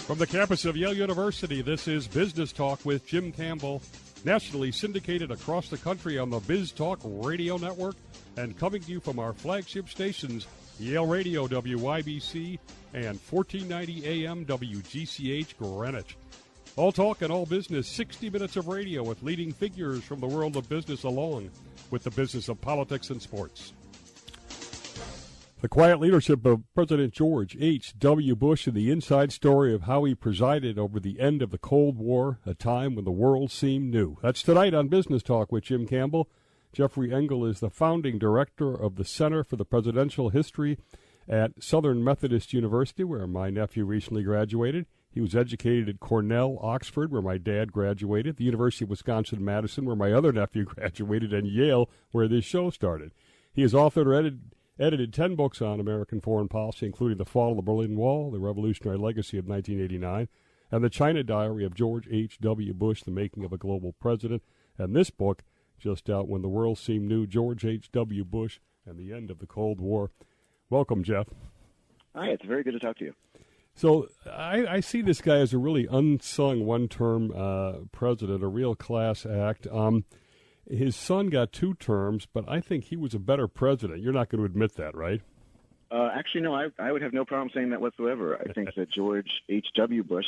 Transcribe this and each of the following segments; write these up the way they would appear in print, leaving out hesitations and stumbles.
From the campus of Yale University, this is Business Talk with Jim Campbell, nationally syndicated across the country on the Biz Talk Radio Network, and coming to you from our flagship stations, Yale Radio WYBC and 1490 AM WGCH Greenwich. All talk and all business, 60 minutes of radio with leading figures from the world of business along with the business of politics and sports. The quiet leadership of President George H.W. Bush and the inside story of how he presided over the end of the Cold War, a time when the world seemed new. That's tonight on Business Talk with Jim Campbell. Jeffrey Engle is the founding director of the Center for the Presidential History at Southern Methodist University, where my nephew recently graduated. He was educated at Cornell, Oxford, where my dad graduated, the University of Wisconsin-Madison, where my other nephew graduated, and Yale, where this show started. He has authored or edited 10 books on American foreign policy, including The Fall of the Berlin Wall, The Revolutionary Legacy of 1989, and The China Diary of George H.W. Bush, The Making of a Global President. And this book, just out, When the World Seemed New, George H.W. Bush and the End of the Cold War. Welcome, Jeff. Hi, it's very good to talk to you. So I see this guy as a really unsung one-term president, a real class act. His son got 2 terms, but I think he was a better president. You're not going to admit that, right? Actually, no, I would have no problem saying that whatsoever. I think that George H.W. Bush,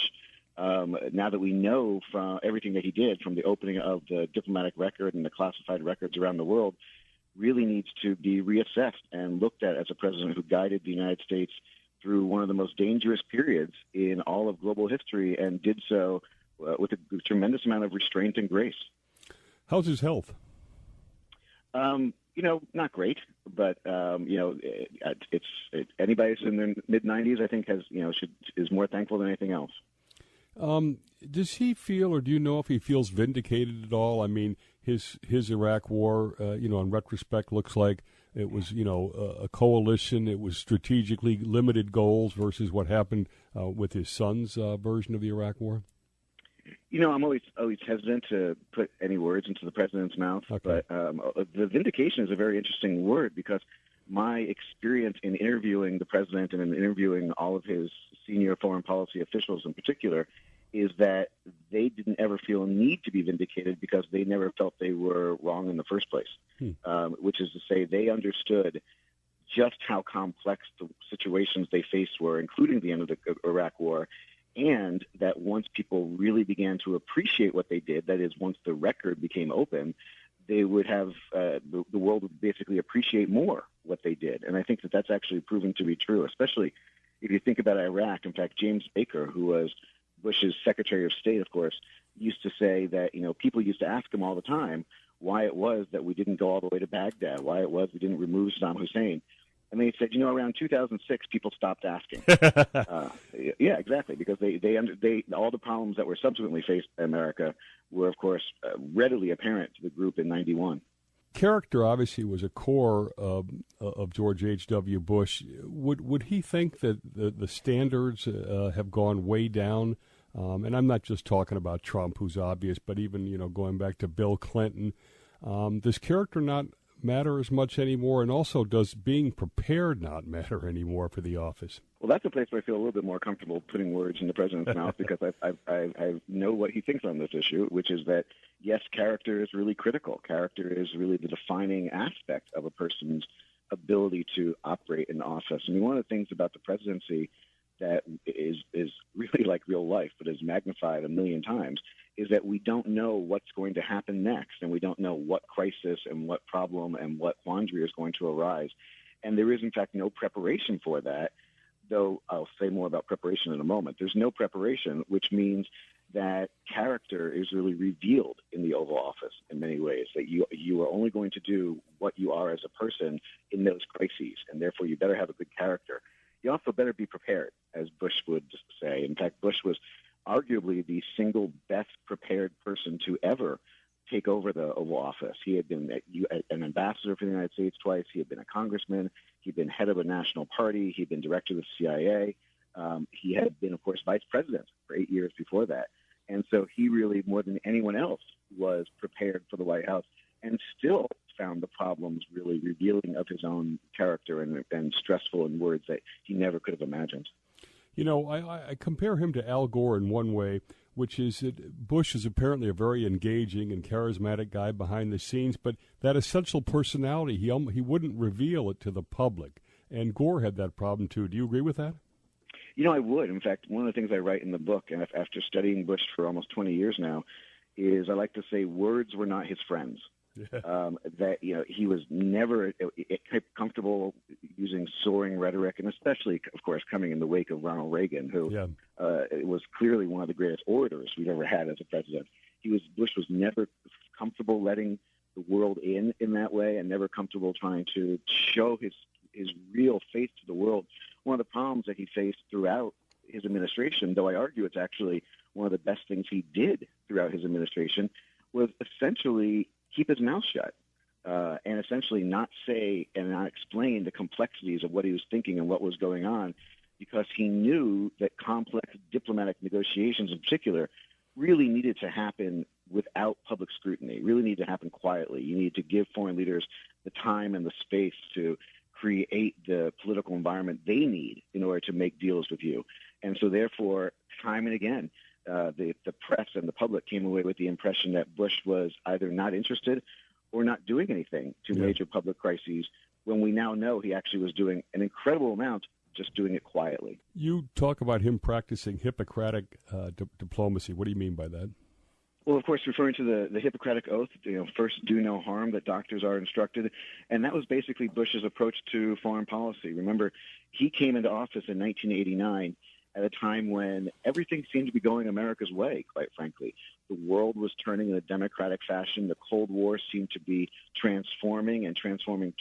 now that we know from everything that he did, from the opening of the diplomatic record and the classified records around the world, really needs to be reassessed and looked at as a president who guided the United States through one of the most dangerous periods in all of global history, and did so with a tremendous amount of restraint and grace. How's his health? Not great, but it's anybody who's in their mid-90s, I think, is more thankful than anything else. Does he feel, or do you know if he feels vindicated at all? I mean, his Iraq war, in retrospect, looks like it was, a coalition. It was strategically limited goals versus what happened with his son's version of the Iraq war. I'm always hesitant to put any words into the president's mouth, okay. But the vindication is a very interesting word, because my experience in interviewing the president and in interviewing all of his senior foreign policy officials in particular is that they didn't ever feel a need to be vindicated because they never felt they were wrong in the first place, which is to say they understood just how complex the situations they faced were, including the end of the Iraq war, and that once people really began to appreciate what they did, that is, once the record became open, they would have the world would basically appreciate more what they did. And I think that that's actually proven to be true, especially if you think about Iraq. In fact, James Baker, who was Bush's Secretary of State, of course, used to say that, people used to ask him all the time why it was that we didn't go all the way to Baghdad, why it was we didn't remove Saddam Hussein. And they said, around 2006, people stopped asking. Yeah, exactly, because they all the problems that were subsequently faced by America were, of course, readily apparent to the group in 91. Character obviously was a core of George H.W. Bush. Would he think that the standards have gone way down? And I'm not just talking about Trump, who's obvious, but even going back to Bill Clinton. Does character not matter as much anymore, and also does being prepared not matter anymore for the office? Well, that's a place where I feel a little bit more comfortable putting words in the president's mouth, because I know what he thinks on this issue, which is that, yes, character is really critical. Character is really the defining aspect of a person's ability to operate in office. I mean, one of the things about the presidency that is really like real life, but is magnified a million times, is that we don't know what's going to happen next, and we don't know what crisis and what problem and what quandary is going to arise. And there is, in fact, no preparation for that, though I'll say more about preparation in a moment. There's no preparation, which means that character is really revealed in the Oval Office in many ways, that you are only going to do what you are as a person in those crises, and therefore you better have a good character. You also better be prepared, as Bush would say. In fact, Bush was arguably the single best prepared person to ever take over the Oval Office. He had been an ambassador for the United States twice. He had been a congressman. He'd been head of a national party. He'd been director of the CIA. He had been, of course, vice president for 8 years before that. And so he really, more than anyone else, was prepared for the White House, and still found the problems really revealing of his own character and stressful in words that he never could have imagined. You know, I compare him to Al Gore in one way, which is that Bush is apparently a very engaging and charismatic guy behind the scenes, but that essential personality, he wouldn't reveal it to the public. And Gore had that problem, too. Do you agree with that? You know, I would. In fact, one of the things I write in the book, and after studying Bush for almost 20 years now, is I like to say words were not his friends. Yeah. That, you know, he was never comfortable using soaring rhetoric, and especially, of course, coming in the wake of Ronald Reagan, who was clearly one of the greatest orators we've ever had as a president. Bush was never comfortable letting the world in that way, and never comfortable trying to show his real face to the world. One of the problems that he faced throughout his administration, though I argue it's actually one of the best things he did throughout his administration, was essentially keep his mouth shut and essentially not say and not explain the complexities of what he was thinking and what was going on, because he knew that complex diplomatic negotiations in particular really needed to happen without public scrutiny, really needed to happen quietly. You need to give foreign leaders the time and the space to create the political environment they need in order to make deals with you. And so therefore, time and again, the press and the public came away with the impression that Bush was either not interested or not doing anything to major public crises, when we now know he actually was doing an incredible amount, just doing it quietly. You talk about him practicing Hippocratic diplomacy. What do you mean by that? Well, of course, referring to the Hippocratic Oath, first do no harm, that doctors are instructed. And that was basically Bush's approach to foreign policy. Remember, he came into office in 1989 at a time when everything seemed to be going America's way, quite frankly. The world was turning in a democratic fashion. The Cold War seemed to be transforming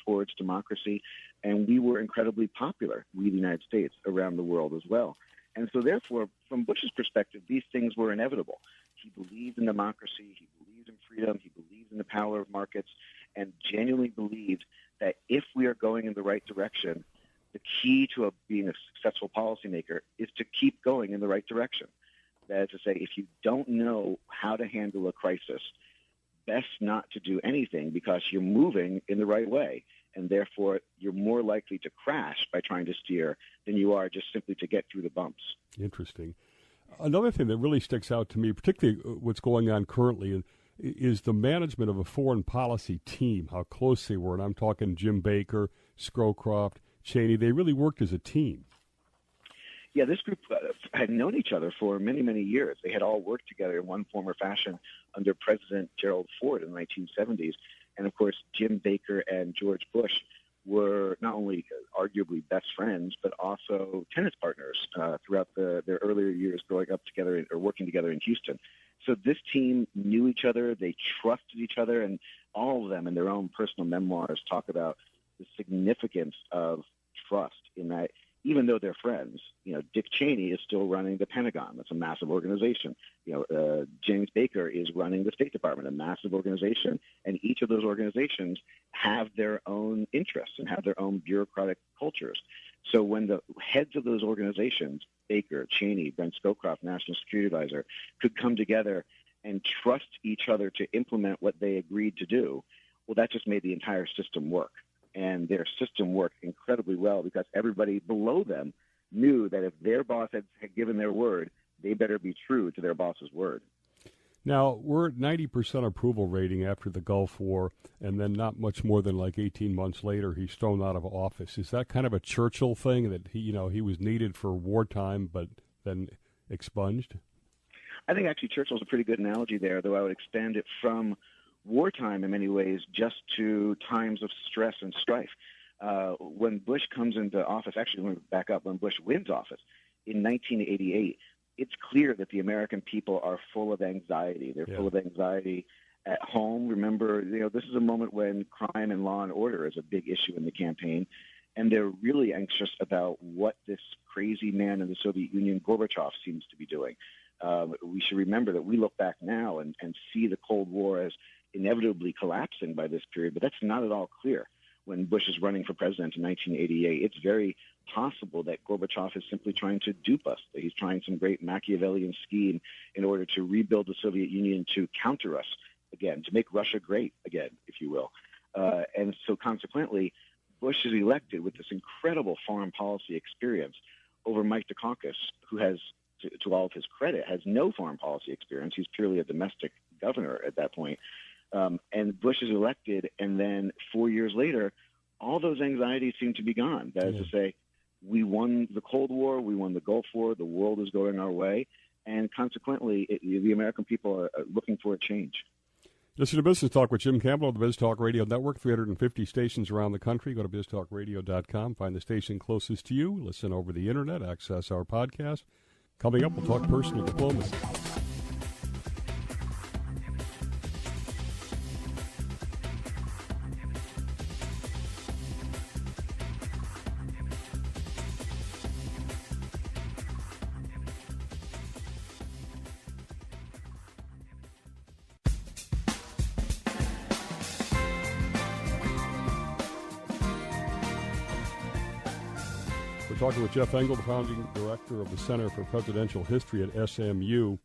towards democracy. And we were incredibly popular, we the United States, around the world as well. And so therefore, from Bush's perspective, these things were inevitable. He believed in democracy, he believed in freedom, he believed in the power of markets, and genuinely believed that if we are going in the right direction, the key to being a successful policymaker is to keep going in the right direction. That is to say, if you don't know how to handle a crisis, best not to do anything, because you're moving in the right way, and therefore you're more likely to crash by trying to steer than you are just simply to get through the bumps. Interesting. Another thing that really sticks out to me, particularly what's going on currently, is the management of a foreign policy team, how close they were. And I'm talking Jim Baker, Scowcroft, Cheney. They really worked as a team. Yeah, this group had known each other for many, many years. They had all worked together in one form or fashion under President Gerald Ford in the 1970s. And, of course, Jim Baker and George Bush were not only arguably best friends, but also tennis partners throughout their earlier years growing up together or working together in Houston. So this team knew each other, they trusted each other, and all of them in their own personal memoirs talk about the significance of trust, in that even though they're friends, Dick Cheney is still running the Pentagon. That's a massive organization. James Baker is running the State Department, a massive organization. And each of those organizations have their own interests and have their own bureaucratic cultures. So when the heads of those organizations, Baker, Cheney, Brent Scowcroft, National Security Advisor, could come together and trust each other to implement what they agreed to do, well, that just made the entire system work. And their system worked incredibly well because everybody below them knew that if their boss had given their word, they better be true to their boss's word. Now, we're at 90% approval rating after the Gulf War, and then not much more than like 18 months later, he's thrown out of office. Is that kind of a Churchill thing, that he was needed for wartime but then expunged? I think actually Churchill's a pretty good analogy there, though I would expand it from wartime in many ways just to times of stress and strife. When Bush comes into office, actually, let me back up, when Bush wins office in 1988, it's clear that the American people are full of anxiety. They're full of anxiety at home. Remember, this is a moment when crime and law and order is a big issue in the campaign, and they're really anxious about what this crazy man in the Soviet Union, Gorbachev, seems to be doing. We should remember that we look back now and see the Cold War as inevitably collapsing by this period, but that's not at all clear. When Bush is running for president in 1988, it's very possible that Gorbachev is simply trying to dupe us, that he's trying some great Machiavellian scheme in order to rebuild the Soviet Union to counter us again, to make Russia great again, if you will. And so consequently, Bush is elected with this incredible foreign policy experience over Mike Dukakis, who has, to all of his credit, has no foreign policy experience. He's purely a domestic governor at that point. And Bush is elected, and then 4 years later, all those anxieties seem to be gone. That is to say, we won the Cold War, we won the Gulf War, the world is going our way, and consequently, the American people are looking for a change. Listen to Business Talk with Jim Campbell of the Biz Talk Radio Network, 350 stations around the country. Go to biztalkradio.com, find the station closest to you, listen over the Internet, access our podcast. Coming up, we'll talk personal diplomacy. Talking with Jeff Engle, the founding director of the Center for Presidential History at SMU.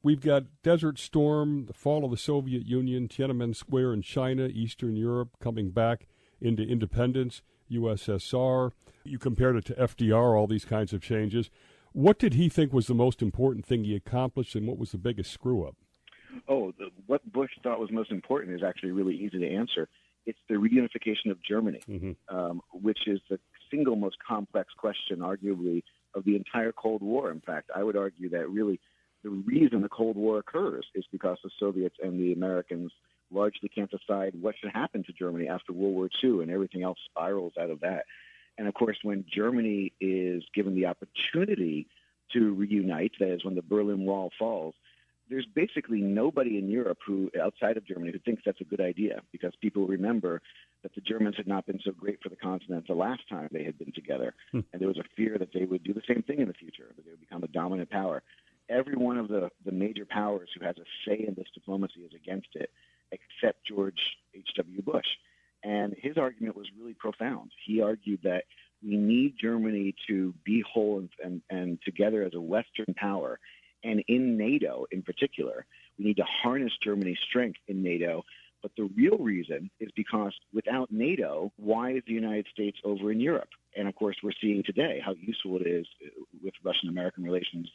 We've got Desert Storm, the fall of the Soviet Union, Tiananmen Square in China, Eastern Europe coming back into independence, USSR. You compared it to FDR, all these kinds of changes. What did he think was the most important thing he accomplished, and what was the biggest screw-up? What Bush thought was most important is actually really easy to answer. It's the reunification of Germany, which is the single most complex question, arguably, of the entire Cold War. In fact, I would argue that really the reason the Cold War occurs is because the Soviets and the Americans largely can't decide what should happen to Germany after World War II, and everything else spirals out of that. And, of course, when Germany is given the opportunity to reunite, that is, when the Berlin Wall falls, there's basically nobody in Europe outside of Germany, who thinks that's a good idea, because people remember that the Germans had not been so great for the continent the last time they had been together. And there was a fear that they would do the same thing in the future, that they would become a dominant power. Every one of the major powers who has a say in this diplomacy is against it, except George H.W. Bush. And his argument was really profound. He argued that we need Germany to be whole and together as a Western power. And in NATO in particular, we need to harness Germany's strength in NATO. But the real reason is because without NATO, why is the United States over in Europe? And, of course, we're seeing today how useful it is with Russian-American relations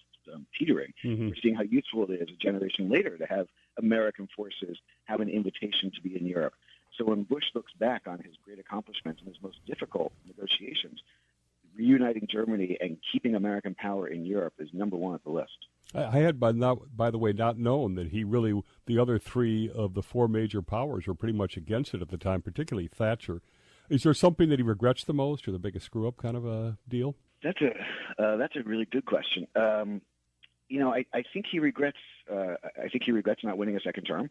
teetering. We're seeing how useful it is a generation later to have American forces have an invitation to be in Europe. So when Bush looks back on his great accomplishments and his most difficult negotiations, reuniting Germany and keeping American power in Europe is number one at the list. I had, by the way, not known that the other three of the four major powers were pretty much against it at the time, particularly Thatcher. Is there something that he regrets the most, or the biggest screw-up kind of a deal? That's a really good question. I think he regrets. I think he regrets not winning a second term,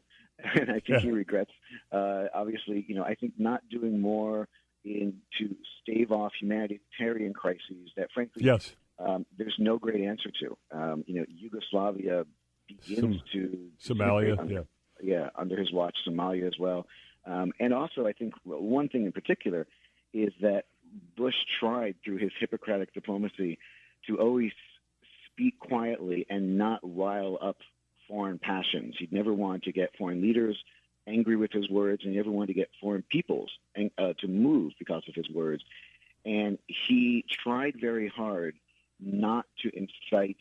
and I think he regrets, obviously, I think not doing more to stave off humanitarian crises that, frankly, there's no great answer to. Yugoslavia begins to Somalia, under his watch, Somalia as well. And also, I think one thing in particular is that Bush tried through his Hippocratic diplomacy to always speak quietly and not rile up foreign passions. He'd never wanted to get foreign leaders angry with his words, and he never wanted to get foreign peoples to move because of his words. And he tried very hard not to incite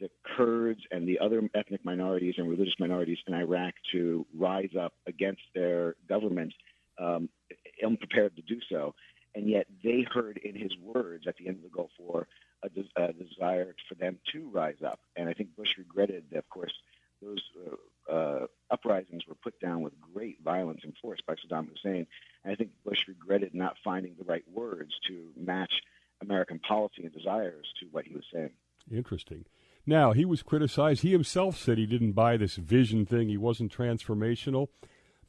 the Kurds and the other ethnic minorities and religious minorities in Iraq to rise up against their government, unprepared to do so. And yet they heard in his words at the end of the Gulf War a desire for them to rise up. And I think Bush regretted that, of course, those uprisings were put down with great violence and force by Saddam Hussein. And I think Bush regretted not finding the right words to match American policy and desires to what he was saying. Interesting. Now, he was criticized. He himself said he didn't buy this vision thing. He wasn't transformational.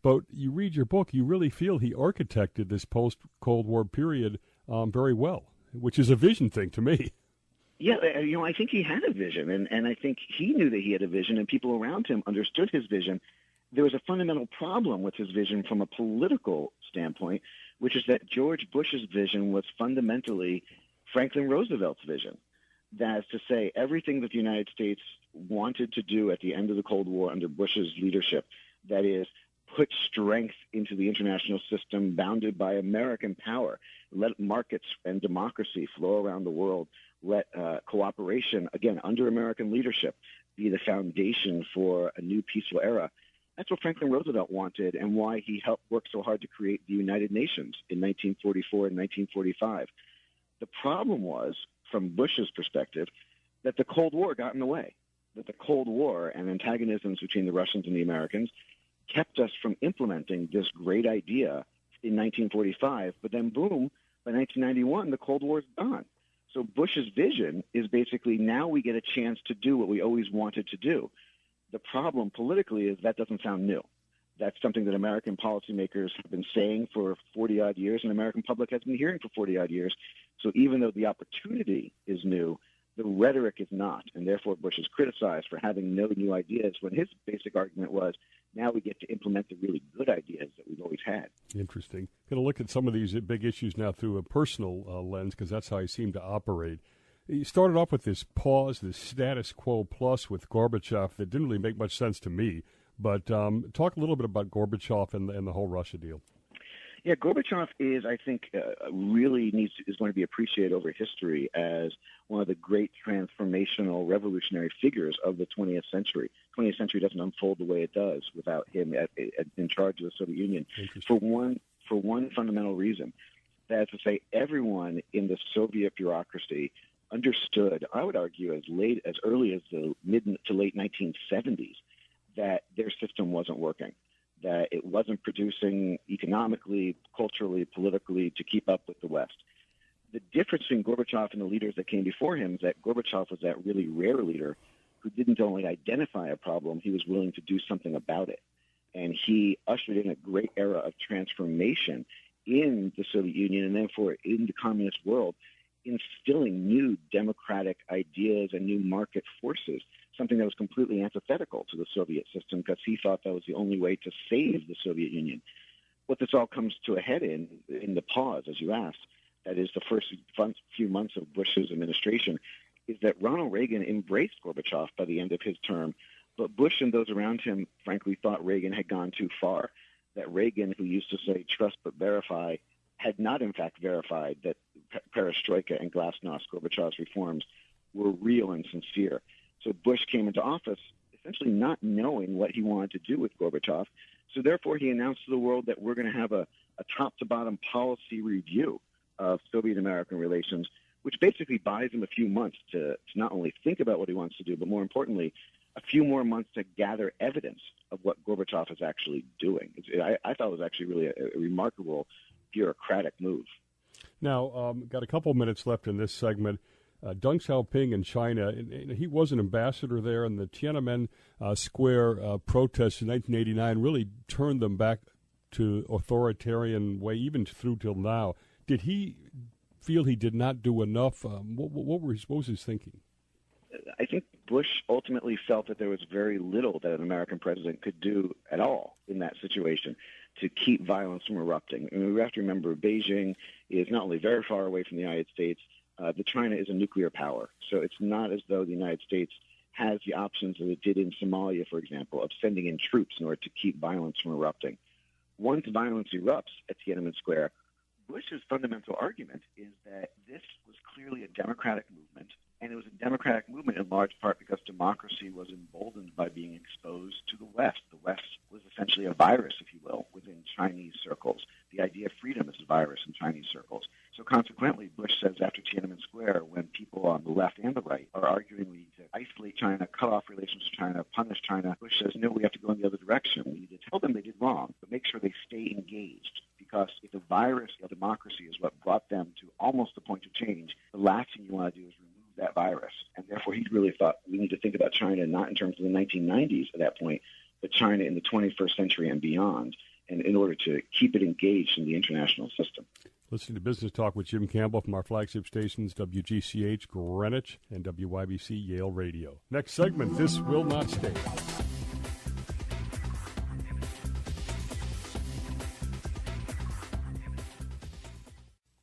But you read your book, you really feel he architected this post-Cold War period very well, which is a vision thing to me. Yeah, I think he had a vision, and I think he knew that he had a vision, and people around him understood his vision. There was a fundamental problem with his vision from a political standpoint, which is that George Bush's vision was fundamentally Franklin Roosevelt's vision. That is to say, everything that the United States wanted to do at the end of the Cold War under Bush's leadership, that is, put strength into the international system bounded by American power, let markets and democracy flow around the world, let cooperation, again, under American leadership, be the foundation for a new peaceful era. That's what Franklin Roosevelt wanted and why he helped work so hard to create the United Nations in 1944 and 1945. The problem was, from Bush's perspective, that the Cold War got in the way, that the Cold War and antagonisms between the Russians and the Americans kept us from implementing this great idea in 1945. But then, boom, by 1991, the Cold War is gone. So Bush's vision is basically now we get a chance to do what we always wanted to do. The problem politically is that doesn't sound new. That's something that American policymakers have been saying for 40-odd years, and the American public has been hearing for 40-odd years. So even though the opportunity is new, the rhetoric is not, and therefore Bush is criticized for having no new ideas when his basic argument was, now we get to implement the really good ideas that we've always had. Interesting. Going to look at some of these big issues now through a personal lens, because that's how he seemed to operate. He started off with this pause, this status quo plus with Gorbachev that didn't really make much sense to me. But talk a little bit about Gorbachev and the whole Russia deal. Yeah, Gorbachev is, I think, is going to be appreciated over history as one of the great transformational, revolutionary figures of the 20th century. 20th century doesn't unfold the way it does without him in charge of the Soviet Union for one fundamental reason. That is to say, everyone in the Soviet bureaucracy understood, I would argue, as early as the mid to late 1970s, that their system wasn't working, that it wasn't producing economically, culturally, politically to keep up with the West. The difference between Gorbachev and the leaders that came before him is that Gorbachev was that really rare leader who didn't only identify a problem, he was willing to do something about it. And he ushered in a great era of transformation in the Soviet Union and therefore in the communist world, instilling new democratic ideas and new market forces, something that was completely antithetical to the Soviet system because he thought that was the only way to save the Soviet Union. What this all comes to a head in the pause, as you asked, that is the first few months of Bush's administration, is that Ronald Reagan embraced Gorbachev by the end of his term, but Bush and those around him, frankly, thought Reagan had gone too far, that Reagan, who used to say trust but verify, had not in fact verified that perestroika and glasnost, Gorbachev's reforms, were real and sincere. So Bush came into office essentially not knowing what he wanted to do with Gorbachev. So therefore he announced to the world that we're going to have a top-to-bottom policy review of Soviet-American relations, which basically buys him a few months to not only think about what he wants to do, but more importantly, a few more months to gather evidence of what Gorbachev is actually doing. I thought it was actually really a remarkable bureaucratic move. Now, got a couple minutes left in this segment. Deng Xiaoping in China, and he was an ambassador there, and the Tiananmen Square protests in 1989 really turned them back to authoritarian way, even through till now. Did he feel he did not do enough? What was his thinking? I think Bush ultimately felt that there was very little that an American president could do at all in that situation to keep violence from erupting. I mean, we have to remember Beijing is not only very far away from the United States, but China is a nuclear power. So it's not as though the United States has the options that it did in Somalia, for example, of sending in troops in order to keep violence from erupting. Once violence erupts at Tiananmen Square, Bush's fundamental argument is that this was clearly a democratic movement, and it was a democratic movement in large part because democracy was emboldened by being exposed to the West. The West was essentially a virus, if you will, within Chinese circles. The idea of freedom is a virus in Chinese circles. So consequently, Bush says after Tiananmen Square, when people on the left and the right are arguing we need to isolate China, cut off relations with China, punish China, Bush says, no, we have to go in the other direction. We need to tell them they did wrong, but make sure they stay engaged. Because if the virus of democracy is what brought them to almost the point of change, the last thing you want to do is remove that virus. And therefore, he really thought we need to think about China not in terms of the 1990s at that point, but China in the 21st century and beyond, and in order to keep it engaged in the international system. Listening to Business Talk with Jim Campbell from our flagship stations, WGCH Greenwich and WYBC Yale Radio. Next segment, This Will Not Stay.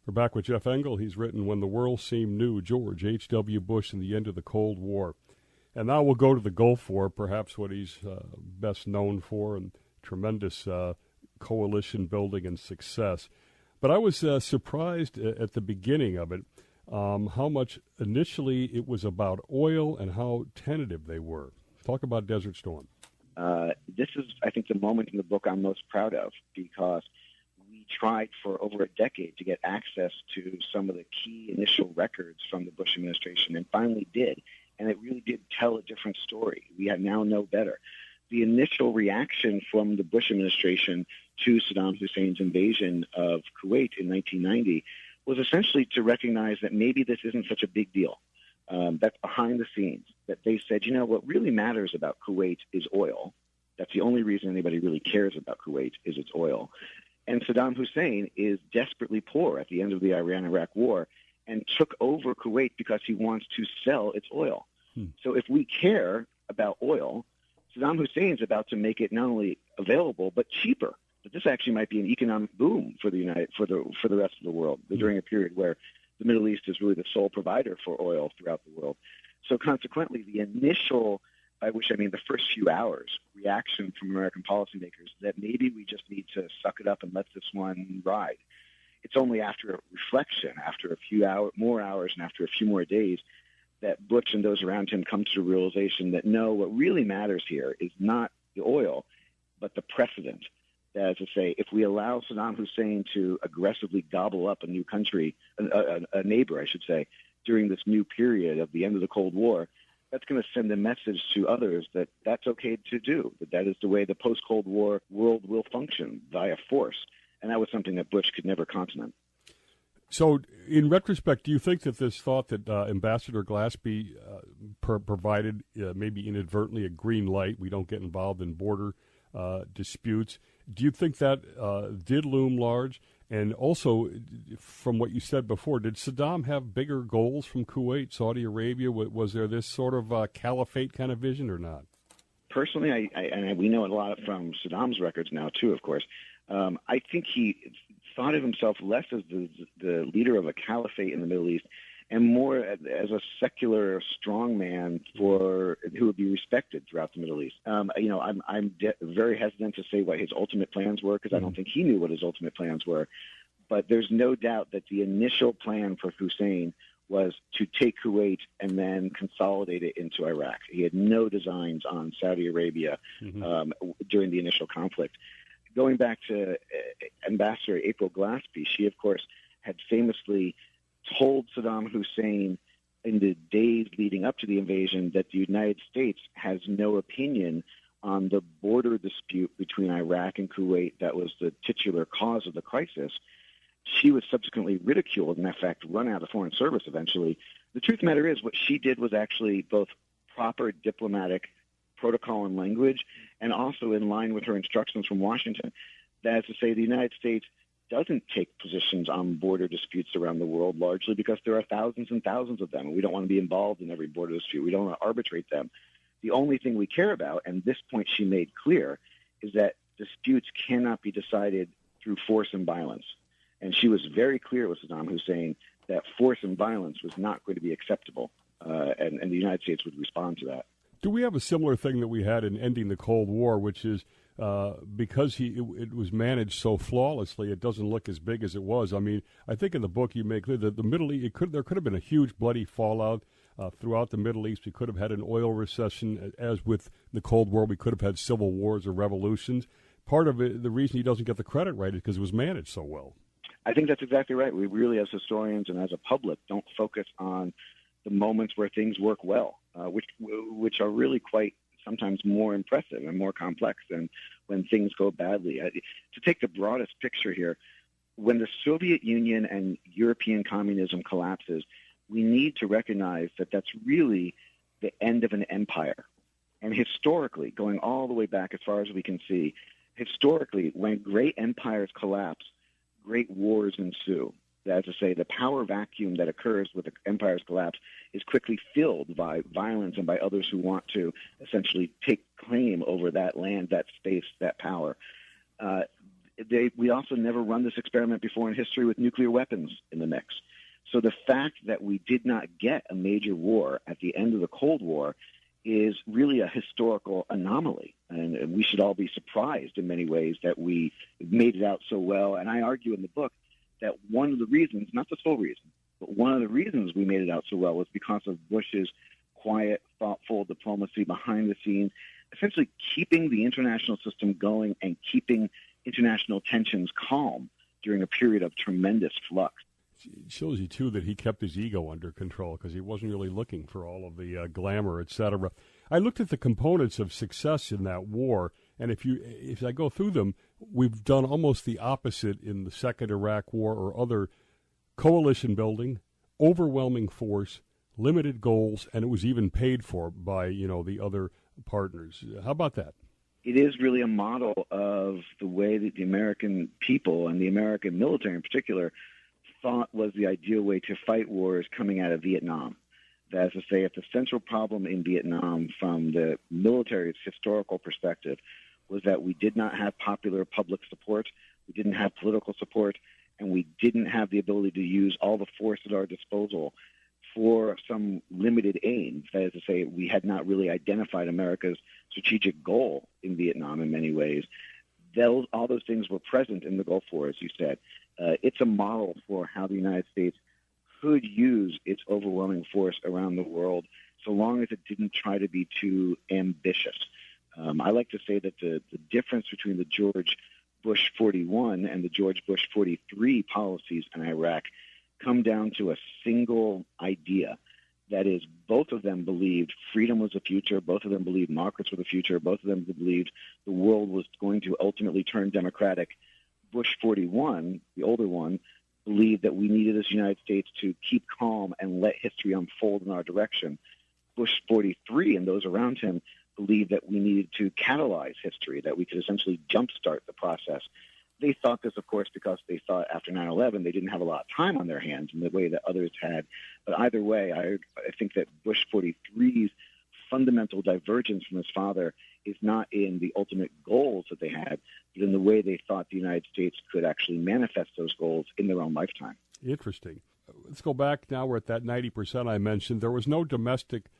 We're back with Jeff Engle. He's written When the World Seemed New, George H.W. Bush and the End of the Cold War. And now we'll go to the Gulf War, perhaps what he's best known for, and tremendous coalition building and success. But I was surprised at the beginning of it how much initially it was about oil and how tentative they were. Talk about Desert Storm. This is, I think, the moment in the book I'm most proud of, because we tried for over a decade to get access to some of the key initial records from the Bush administration and finally did. And it really did tell a different story. We now know better. The initial reaction from the Bush administration to Saddam Hussein's invasion of Kuwait in 1990 was essentially to recognize that maybe this isn't such a big deal. That's behind the scenes, that they said, what really matters about Kuwait is oil. That's the only reason anybody really cares about Kuwait is its oil. And Saddam Hussein is desperately poor at the end of the Iran-Iraq war and took over Kuwait because he wants to sell its oil. So if we care about oil, Saddam Hussein's about to make it not only available but cheaper. But this actually might be an economic boom for the rest of the world during a period where the Middle East is really the sole provider for oil throughout the world. So consequently, the initial, by which I mean the first few hours, reaction from American policymakers that maybe we just need to suck it up and let this one ride. It's only after reflection, after a few more hours and after a few more days, that Bush and those around him come to the realization that no, what really matters here is not the oil, but the precedent. That is to say, if we allow Saddam Hussein to aggressively gobble up a new country, a neighbor, I should say, during this new period of the end of the Cold War, that's going to send a message to others that that's okay to do, that is the way the post-Cold War world will function, via force. And that was something that Bush could never consonant. So, in retrospect, do you think that this thought that Ambassador Glaspie provided maybe inadvertently a green light, we don't get involved in border disputes, do you think that did loom large? And also, from what you said before, did Saddam have bigger goals from Kuwait, Saudi Arabia? Was there this sort of caliphate kind of vision or not? Personally, and we know a lot from Saddam's records now, too, of course. I think he thought of himself less as the leader of a caliphate in the Middle East and more as a secular strongman who would be respected throughout the Middle East. I'm very hesitant to say what his ultimate plans were because I don't think he knew what his ultimate plans were. But there's no doubt that the initial plan for Hussein was to take Kuwait and then consolidate it into Iraq. He had no designs on Saudi Arabia during the initial conflict. Going back to Ambassador April Glaspie, she, of course, had famously told Saddam Hussein in the days leading up to the invasion that the United States has no opinion on the border dispute between Iraq and Kuwait that was the titular cause of the crisis. She was subsequently ridiculed and, in fact, run out of the Foreign Service eventually. The truth of the matter is what she did was actually both proper diplomatic protocol and language and also in line with her instructions from Washington. That is to say, the United States doesn't take positions on border disputes around the world largely because there are thousands and thousands of them, and we don't want to be involved in every border dispute. We don't want to arbitrate them. The only thing we care about, and this point she made clear, is that disputes cannot be decided through force and violence. And she was very clear with Saddam Hussein that force and violence was not going to be acceptable, and the United States would respond to that. Do we have a similar thing that we had in ending the Cold War, which is because it was managed so flawlessly, it doesn't look as big as it was? I mean, I think in the book you make clear that the Middle East, there could have been a huge bloody fallout throughout the Middle East. We could have had an oil recession, as with the Cold War. We could have had civil wars or revolutions. Part of it, the reason he doesn't get the credit right is because it was managed so well. I think that's exactly right. We really, as historians and as a public, don't focus on the moments where things work well, which are really quite sometimes more impressive and more complex than when things go badly. To take the broadest picture here, when the Soviet Union and European communism collapses, we need to recognize that that's really the end of an empire. And historically, going all the way back as far as we can see, historically, when great empires collapse, great wars ensue. That is to say, the power vacuum that occurs with the empire's collapse is quickly filled by violence and by others who want to essentially take claim over that land, that space, that power. We also never run this experiment before in history with nuclear weapons in the mix. So the fact that we did not get a major war at the end of the Cold War is really a historical anomaly. And we should all be surprised in many ways that we made it out so well. And I argue in the book that one of the reasons, not the sole reason, But one of the reasons we made it out so well was because of Bush's quiet, thoughtful diplomacy behind the scenes, essentially keeping the international system going and keeping international tensions calm during a period of tremendous flux. It shows you, too, that he kept his ego under control because he wasn't really looking for all of the glamour, etc. I looked at the components of success in that war, and if I go through them, we've done almost the opposite in the Second Iraq War or other: coalition building, overwhelming force, limited goals, and it was even paid for by, the other partners. How about that? It is really a model of the way that the American people and the American military in particular thought was the ideal way to fight wars coming out of Vietnam. That is to say, if the central problem in Vietnam from the military's historical perspective was that we did not have popular public support, we didn't have political support, and we didn't have the ability to use all the force at our disposal for some limited aims. That is to say, we had not really identified America's strategic goal in Vietnam in many ways. All those things were present in the Gulf War, as you said. It's a model for how the United States could use its overwhelming force around the world so long as it didn't try to be too ambitious. I like to say that the difference between the George Bush 41 and the George Bush 43 policies in Iraq come down to a single idea. That is, both of them believed freedom was the future, both of them believed markets were the future, both of them believed the world was going to ultimately turn democratic. Bush 41, the older one, believed that we needed as the United States to keep calm and let history unfold in our direction. Bush 43 and those around him believed that we needed to catalyze history, that we could essentially jumpstart the process. They thought this, of course, because they thought after 9/11 they didn't have a lot of time on their hands in the way that others had. But either way, I think that Bush 43's fundamental divergence from his father is not in the ultimate goals that they had, but in the way they thought the United States could actually manifest those goals in their own lifetime. Interesting. Let's go back now. We're at that 90% I mentioned. There was no domestic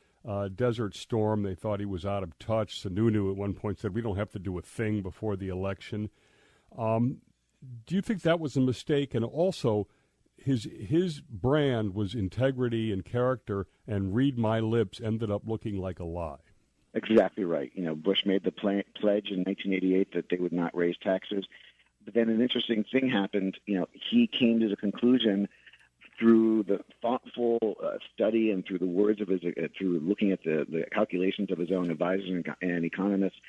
Desert Storm. They thought he was out of touch. Sununu at one point said, we don't have to do a thing before the election. Do you think that was a mistake? And also, his brand was integrity and character, and read my lips ended up looking like a lie. Exactly right. Bush made the pledge in 1988 that they would not raise taxes. But then an interesting thing happened. He came to the conclusion through the thoughtful study and through the words of through looking at the calculations of his own advisors and economists,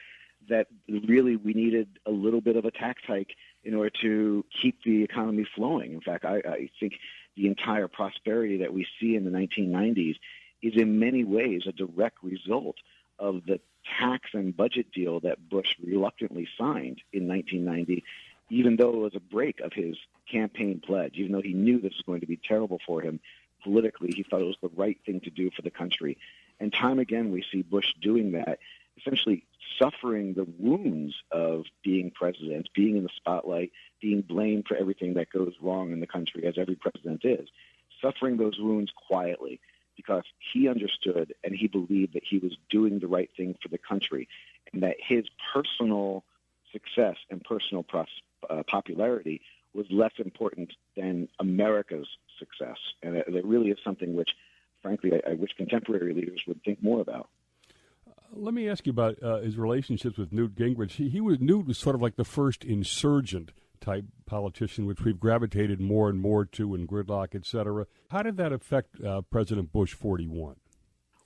that really we needed a little bit of a tax hike in order to keep the economy flowing. In fact, I think the entire prosperity that we see in the 1990s is in many ways a direct result of the tax and budget deal that Bush reluctantly signed in 1990, even though it was a break of his campaign pledge, even though he knew this was going to be terrible for him politically. He thought it was the right thing to do for the country. And time again, we see Bush doing that, essentially suffering the wounds of being president, being in the spotlight, being blamed for everything that goes wrong in the country, as every president is, suffering those wounds quietly because he understood and he believed that he was doing the right thing for the country and that his personal success and personal popularity was less important than America's success. And it really is something which, frankly, I wish contemporary leaders would think more about. Let me ask you about his relationships with Newt Gingrich. Newt was sort of like the first insurgent-type politician, which we've gravitated more and more to in gridlock, et cetera. How did that affect President Bush 41?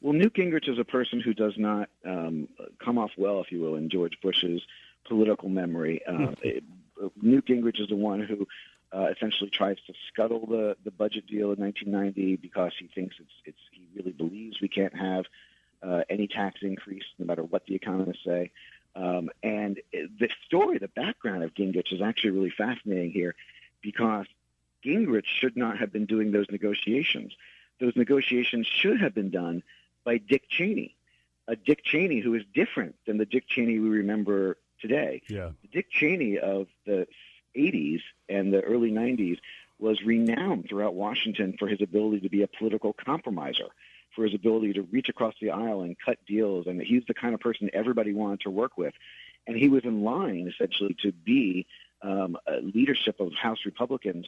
Well, Newt Gingrich is a person who does not come off well, if you will, in George Bush's political memory. Newt Gingrich is the one who essentially tries to scuttle the budget deal in 1990 because he thinks he really believes we can't have any tax increase, no matter what the economists say. And the background of Gingrich is actually really fascinating here because Gingrich should not have been doing those negotiations. Those negotiations should have been done by Dick Cheney, a Dick Cheney who is different than the Dick Cheney we remember today. Yeah. The Dick Cheney of the 80s and the early 90s was renowned throughout Washington for his ability to be a political compromiser, for his ability to reach across the aisle and cut deals, and he's the kind of person everybody wanted to work with. And he was in line, essentially, to be leadership of House Republicans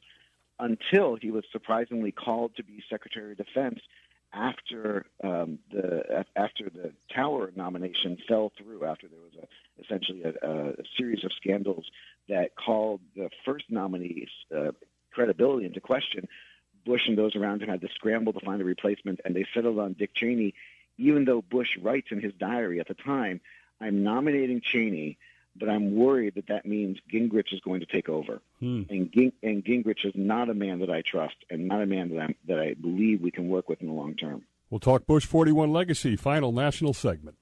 until he was surprisingly called to be Secretary of Defense after the Tower nomination fell through, after there was essentially a series of scandals that called the first nominee's credibility into question. Bush and those around him had to scramble to find a replacement, and they settled on Dick Cheney, even though Bush writes in his diary at the time, "I'm nominating Cheney, but I'm worried that means Gingrich is going to take over." And Gingrich is not a man that I trust, and not a man that I believe we can work with in the long term. We'll talk Bush 41 legacy, final national segment.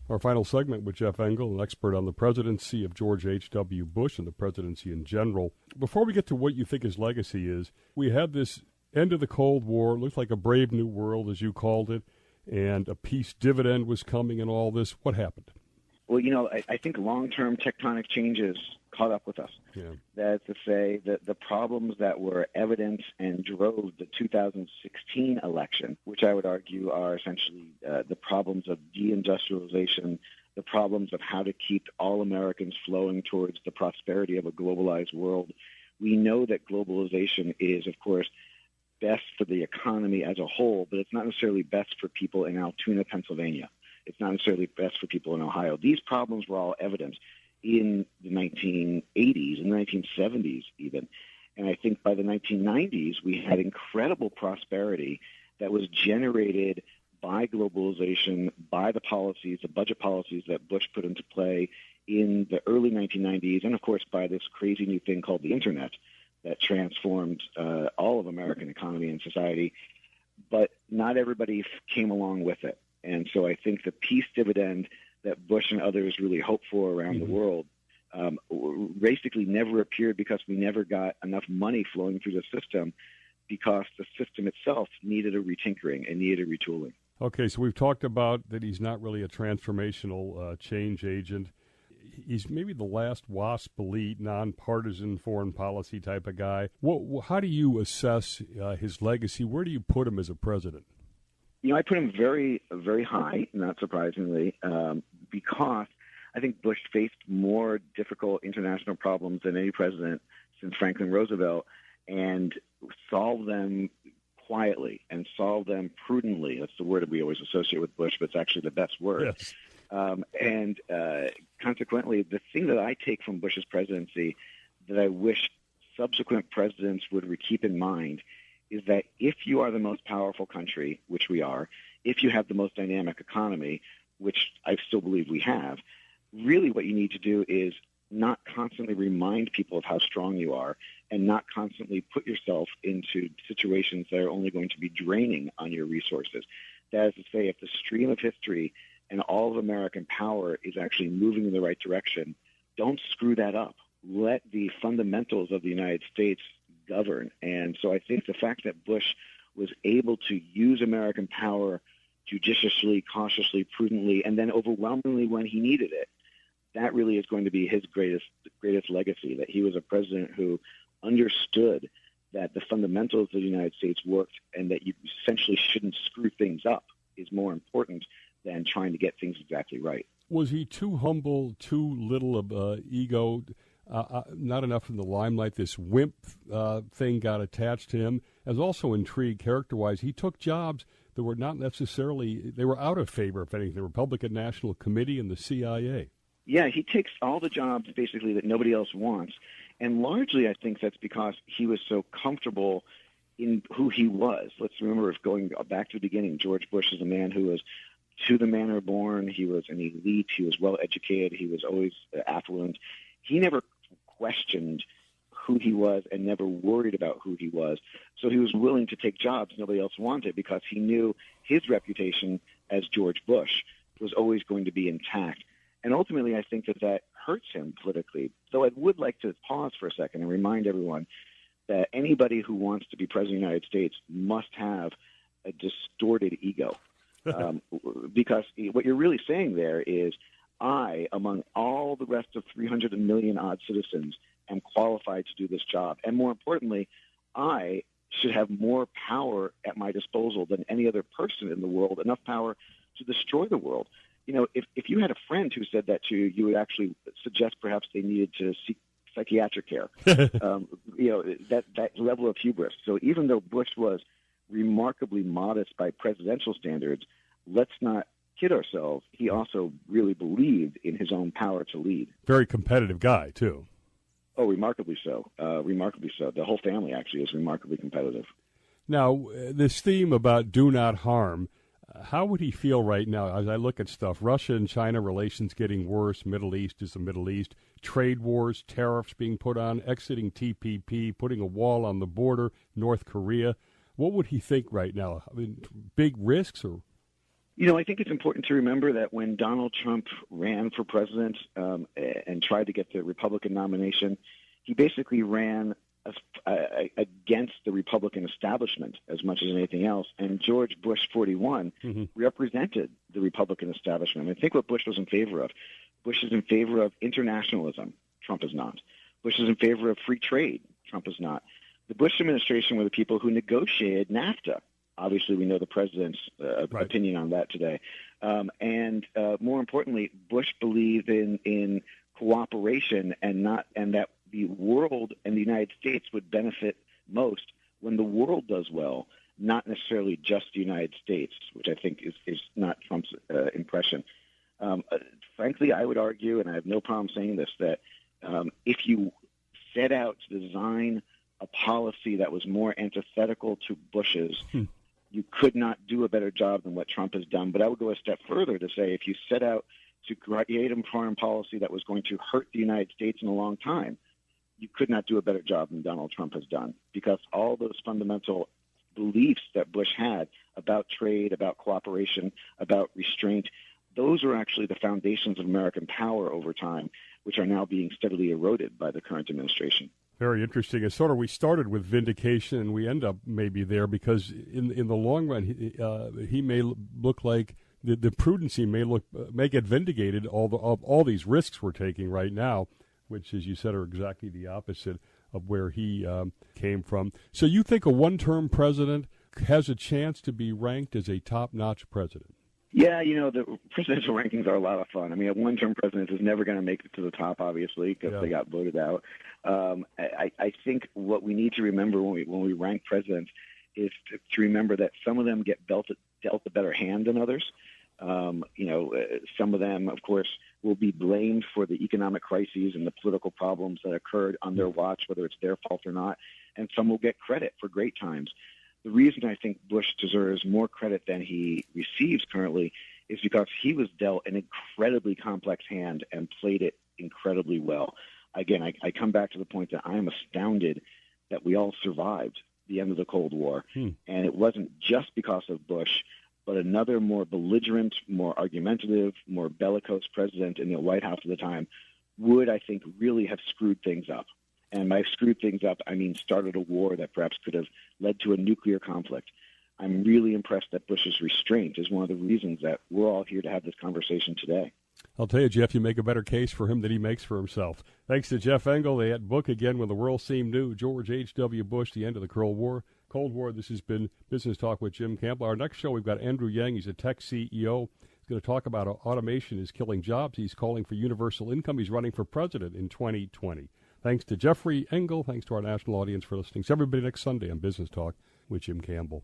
Our final segment with Jeff Engle, an expert on the presidency of George H.W. Bush and the presidency in general. Before we get to what you think his legacy is, we had this end of the Cold War, looked like a brave new world, as you called it, and a peace dividend was coming and all this. What happened? Well, I think long-term tectonic changes caught up with us. Yeah. That is to say that the problems that were evident and drove the 2016 election, which I would argue are essentially the problems of deindustrialization, the problems of how to keep all Americans flowing towards the prosperity of a globalized world. We know that globalization is, of course, best for the economy as a whole, but it's not necessarily best for people in Altoona, Pennsylvania. It's not necessarily best for people in Ohio. These problems were all evident in the 1980s and 1970s even. And I think by the 1990s, we had incredible prosperity that was generated by globalization, by the policies, the budget policies that Bush put into play in the early 1990s, and of course by this crazy new thing called the Internet that transformed all of American economy and society. But not everybody came along with it. And so I think the peace dividend that Bush and others really hoped for around the world basically never appeared because we never got enough money flowing through the system, because the system itself needed a retinkering and needed a retooling. Okay, so we've talked about that he's not really a transformational change agent. He's maybe the last WASP elite, nonpartisan foreign policy type of guy. How do you assess his legacy? Where do you put him as a president? I put him very, very high, not surprisingly, because I think Bush faced more difficult international problems than any president since Franklin Roosevelt, and solved them quietly and solved them prudently. That's the word that we always associate with Bush, but it's actually the best word. Yes. And consequently, the thing that I take from Bush's presidency that I wish subsequent presidents would keep in mind is that if you are the most powerful country, which we are, if you have the most dynamic economy, which I still believe we have, really what you need to do is not constantly remind people of how strong you are, and not constantly put yourself into situations that are only going to be draining on your resources. That is to say, if the stream of history and all of American power is actually moving in the right direction, don't screw that up. Let the fundamentals of the United States govern. And so I think the fact that Bush was able to use American power judiciously, cautiously, prudently, and then overwhelmingly when he needed it, that really is going to be his greatest legacy, that he was a president who understood that the fundamentals of the United States worked, and that you essentially shouldn't screw things up is more important than trying to get things exactly right. Was he too humble, too little of ego, not enough in the limelight? This wimp thing got attached to him. I was also intrigued character-wise. He took jobs that were not necessarily, they were out of favor, if anything, the Republican National Committee and the CIA. Yeah, he takes all the jobs basically that nobody else wants. And largely I think that's because he was so comfortable in who he was. Let's remember, if going back to the beginning, George Bush is a man who was to the manner born. He was an elite. He was well-educated. He was always affluent. He never questioned who he was and never worried about who he was. So he was willing to take jobs nobody else wanted, because he knew his reputation as George Bush was always going to be intact. And ultimately, I think that hurts him politically. So I would like to pause for a second and remind everyone that anybody who wants to be president of the United States must have a distorted ego. Because what you're really saying there is, I, among all the rest of 300 million odd citizens, am qualified to do this job. And more importantly, I should have more power at my disposal than any other person in the world, enough power to destroy the world. If you had a friend who said that to you, you would actually suggest perhaps they needed to seek psychiatric care. That level of hubris. So even though Bush was remarkably modest by presidential standards, let's not kid ourselves. He also really believed in his own power to lead. Very competitive guy, too. Oh, remarkably so. Remarkably so. The whole family actually is remarkably competitive. Now, this theme about do not harm, how would he feel right now as I look at stuff? Russia and China relations getting worse. Middle East is the Middle East. Trade wars, tariffs being put on, exiting TPP, putting a wall on the border, North Korea. What would he think right now? I mean, big risks or? I think it's important to remember that when Donald Trump ran for president and tried to get the Republican nomination, he basically ran against the Republican establishment as much as anything else. And George Bush 41 represented the Republican establishment. I think what Bush was in favor of. Bush is in favor of internationalism. Trump is not. Bush is in favor of free trade. Trump is not. The Bush administration were the people who negotiated NAFTA. Obviously, we know the president's opinion on that today. And more importantly, Bush believed in cooperation and that the world and the United States would benefit most when the world does well, not necessarily just the United States, which I think is not Trump's impression. Frankly, I would argue, and I have no problem saying this, that if you set out to design a policy that was more antithetical to Bush's, you could not do a better job than what Trump has done. But I would go a step further to say if you set out to create a foreign policy that was going to hurt the United States in a long time, you could not do a better job than Donald Trump has done, because all those fundamental beliefs that Bush had about trade, about cooperation, about restraint, those are actually the foundations of American power over time, which are now being steadily eroded by the current administration. Very interesting. It's sort of, we started with vindication, and we end up maybe there because in the long run, he may look like the prudency may get vindicated. All these risks we're taking right now, which, as you said, are exactly the opposite of where he came from. So you think a one-term president has a chance to be ranked as a top-notch president? Yeah, the presidential rankings are a lot of fun. I mean, a one-term president is never going to make it to the top, obviously, because they got voted out. I think what we need to remember when we rank presidents is to remember that some of them get dealt a better hand than others. Some of them, of course, will be blamed for the economic crises and the political problems that occurred on their watch, whether it's their fault or not, and some will get credit for great times. The reason I think Bush deserves more credit than he receives currently is because he was dealt an incredibly complex hand and played it incredibly well. Again, I come back to the point that I am astounded that we all survived the end of the Cold War. And it wasn't just because of Bush, but another more belligerent, more argumentative, more bellicose president in the White House at the time would, I think, really have screwed things up. And by screwed things up, I mean started a war that perhaps could have led to a nuclear conflict. I'm really impressed that Bush's restraint is one of the reasons that we're all here to have this conversation today. I'll tell you, Jeff, you make a better case for him than he makes for himself. Thanks to Jeff Engle, the book again, When the World Seemed New, George H.W. Bush, The End of the Cold War. This has been Business Talk with Jim Campbell. Our next show, we've got Andrew Yang. He's a tech CEO. He's going to talk about how automation is killing jobs. He's calling for universal income. He's running for president in 2020. Thanks to Jeffrey Engle. Thanks to our national audience for listening. See everybody next Sunday on Business Talk with Jim Campbell.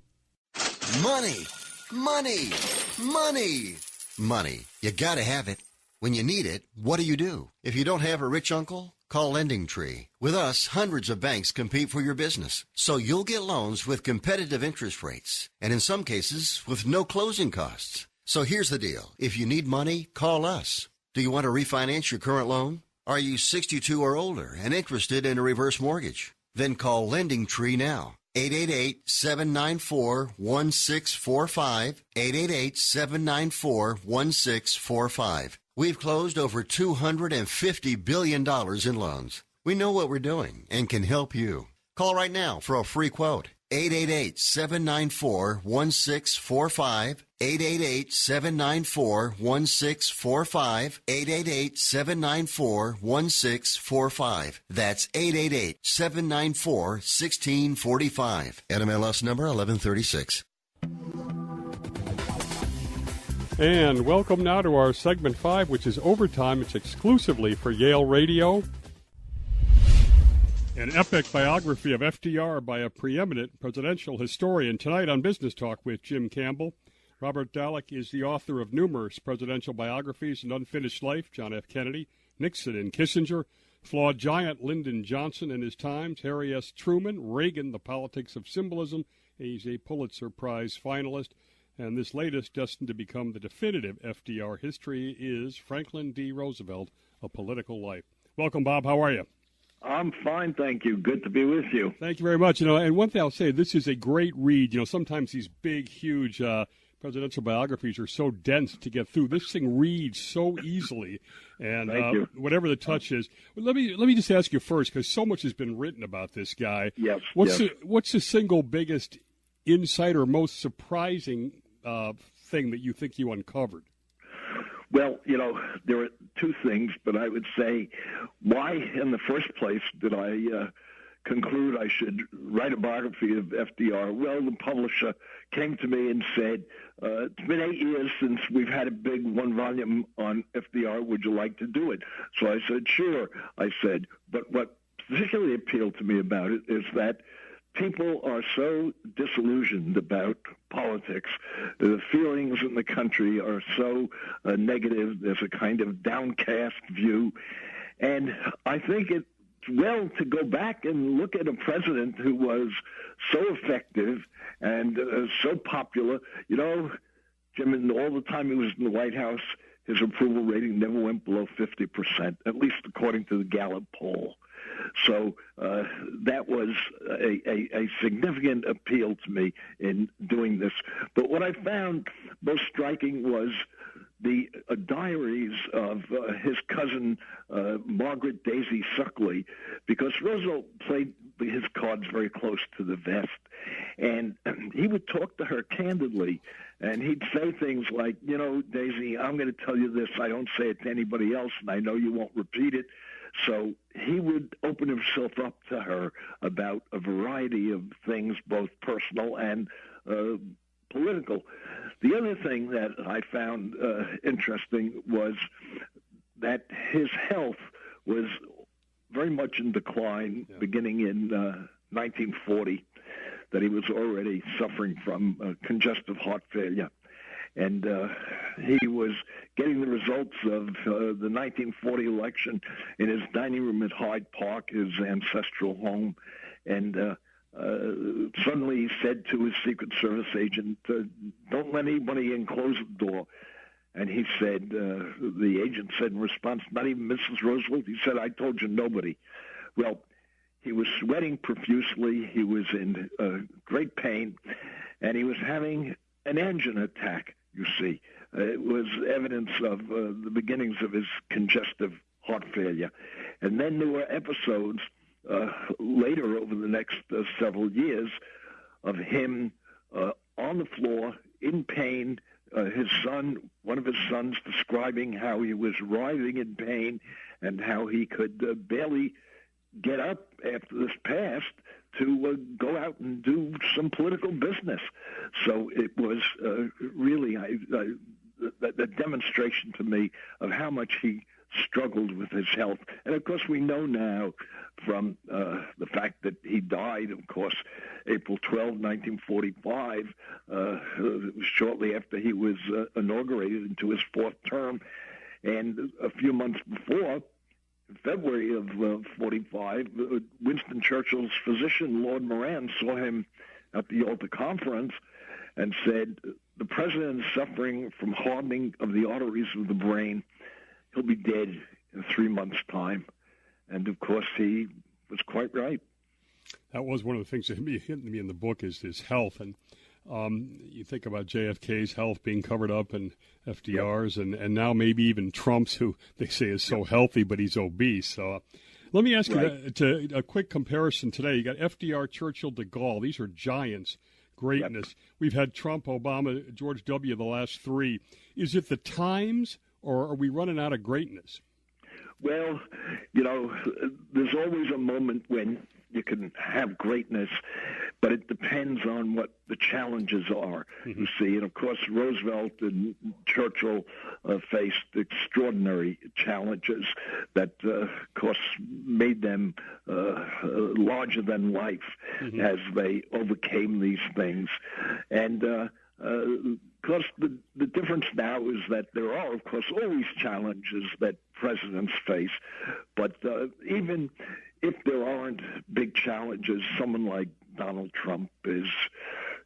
Money, money, money, money. You got to have it. When you need it, what do? If you don't have a rich uncle, call Lending Tree. With us, hundreds of banks compete for your business, so you'll get loans with competitive interest rates, and in some cases, with no closing costs. So here's the deal. If you need money, call us. Do you want to refinance your current loan? Are you 62 or older and interested in a reverse mortgage? Then call Lending Tree now. 888-794-1645. 888-794-1645. We've closed over $250 billion in loans. We know what we're doing and can help you. Call right now for a free quote. 888-794-1645. 888-794-1645. 888-794-1645. That's 888-794-1645. NMLS number 1136. And welcome now to our segment 5, which is Overtime. It's exclusively for Yale Radio. An epic biography of FDR by a preeminent presidential historian. Tonight on Business Talk with Jim Campbell. Robert Dallek is the author of numerous presidential biographies: An Unfinished Life, John F. Kennedy, Nixon and Kissinger, Flawed Giant, Lyndon Johnson and His Times, Harry S. Truman, Reagan, The Politics of Symbolism. He's a Pulitzer Prize finalist. And this latest, destined to become the definitive FDR history, is Franklin D. Roosevelt, A Political Life. Welcome, Bob. How are you? I'm fine, thank you. Good to be with you. Thank you very much. And one thing I'll say, this is a great read. Sometimes these big, huge presidential biographies are so dense to get through. This thing reads so easily, and whatever the touch is. Let me just ask you first, because so much has been written about this guy. Yes. What's the single biggest insight or most surprising thing that you think you uncovered? Well, there are two things, but I would say, why in the first place did I conclude I should write a biography of FDR? Well, the publisher came to me and said, it's been 8 years since we've had a big one volume on FDR. Would you like to do it? So I said, sure. I said, but what particularly appealed to me about it is that people are so disillusioned about politics. The feelings in the country are so negative. There's a kind of downcast view. And I think it's well to go back and look at a president who was so effective and so popular. Jim, in all the time he was in the White House, his approval rating never went below 50%, at least according to the Gallup poll. So that was a significant appeal to me in doing this. But what I found most striking was the diaries of his cousin, Margaret Daisy Suckley, because Roosevelt played his cards very close to the vest. And he would talk to her candidly, and he'd say things like, Daisy, I'm going to tell you this. I don't say it to anybody else, and I know you won't repeat it. So he would open himself up to her about a variety of things, both personal and political. The other thing that I found interesting was that his health was very much in decline beginning in 1940, that he was already suffering from congestive heart failure. And he was getting the results of the 1940 election in his dining room at Hyde Park, his ancestral home. And suddenly he said to his Secret Service agent, don't let anybody in, close the door. And he said, the agent said in response, not even Mrs. Roosevelt? He said, I told you, nobody. Well, he was sweating profusely. He was in great pain, and he was having an engine attack. You see, it was evidence of the beginnings of his congestive heart failure. And then there were episodes later over the next several years of him on the floor in pain, one of his sons describing how he was writhing in pain and how he could barely get up after this passed to go out and do some political business. So it was really a demonstration to me of how much he struggled with his health. And, of course, we know now from the fact that he died, of course, April 12, 1945, shortly after he was inaugurated into his fourth term. And a few months before, February of 45, Winston Churchill's physician, Lord Moran, saw him at the Yalta Conference and said, the president is suffering from hardening of the arteries of the brain. He'll be dead in 3 months' time. And, of course, he was quite right. That was one of the things that hit me in the book is his health. And you think about JFK's health being covered up and FDR's and now maybe even Trump's, who they say is so healthy, but he's obese. So let me ask you a quick comparison today. You got FDR, Churchill, de Gaulle. These are giants, greatness. Yep. We've had Trump, Obama, George W. the last three. Is it the times, or are we running out of greatness? Well, there's always a moment when you can have greatness. but it depends on what the challenges are, you see. And, of course, Roosevelt and Churchill faced extraordinary challenges that, of course, made them larger than life as they overcame these things. And, of course, the difference now is that there are, of course, always challenges that presidents face. But even if there aren't big challenges, someone like Donald Trump is,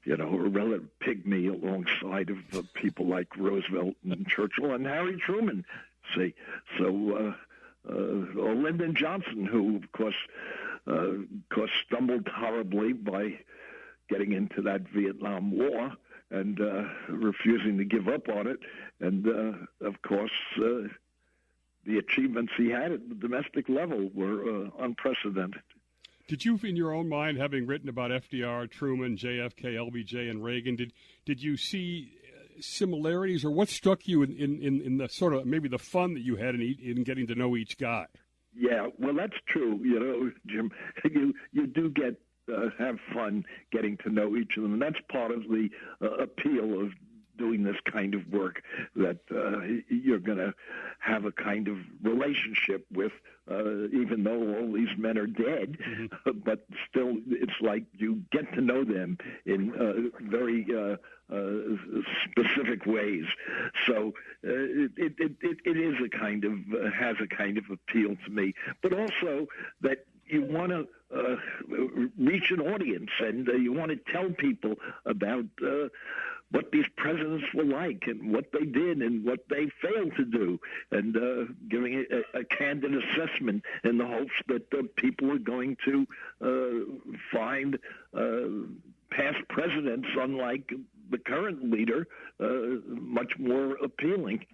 a relative pygmy alongside of people like Roosevelt and Churchill and Harry Truman. See, so or Lyndon Johnson, who of course stumbled horribly by getting into that Vietnam War and refusing to give up on it, and of course the achievements he had at the domestic level were unprecedented. Did you, in your own mind, having written about FDR, Truman, JFK, LBJ, and Reagan, did you see similarities, or what struck you in the sort of maybe the fun that you had in getting to know each guy? Yeah, well, that's true. Jim, you do get have fun getting to know each of them, and that's part of the appeal of doing this kind of work, that you're going to have a kind of relationship with, even though all these men are dead, but still it's like you get to know them in very specific ways. So it is a kind of, has a kind of appeal to me, but also that you want to reach an audience, and you want to tell people about what these presidents were like and what they did and what they failed to do, and giving a candid assessment in the hopes that people are going to find past presidents, unlike the current leader, much more appealing.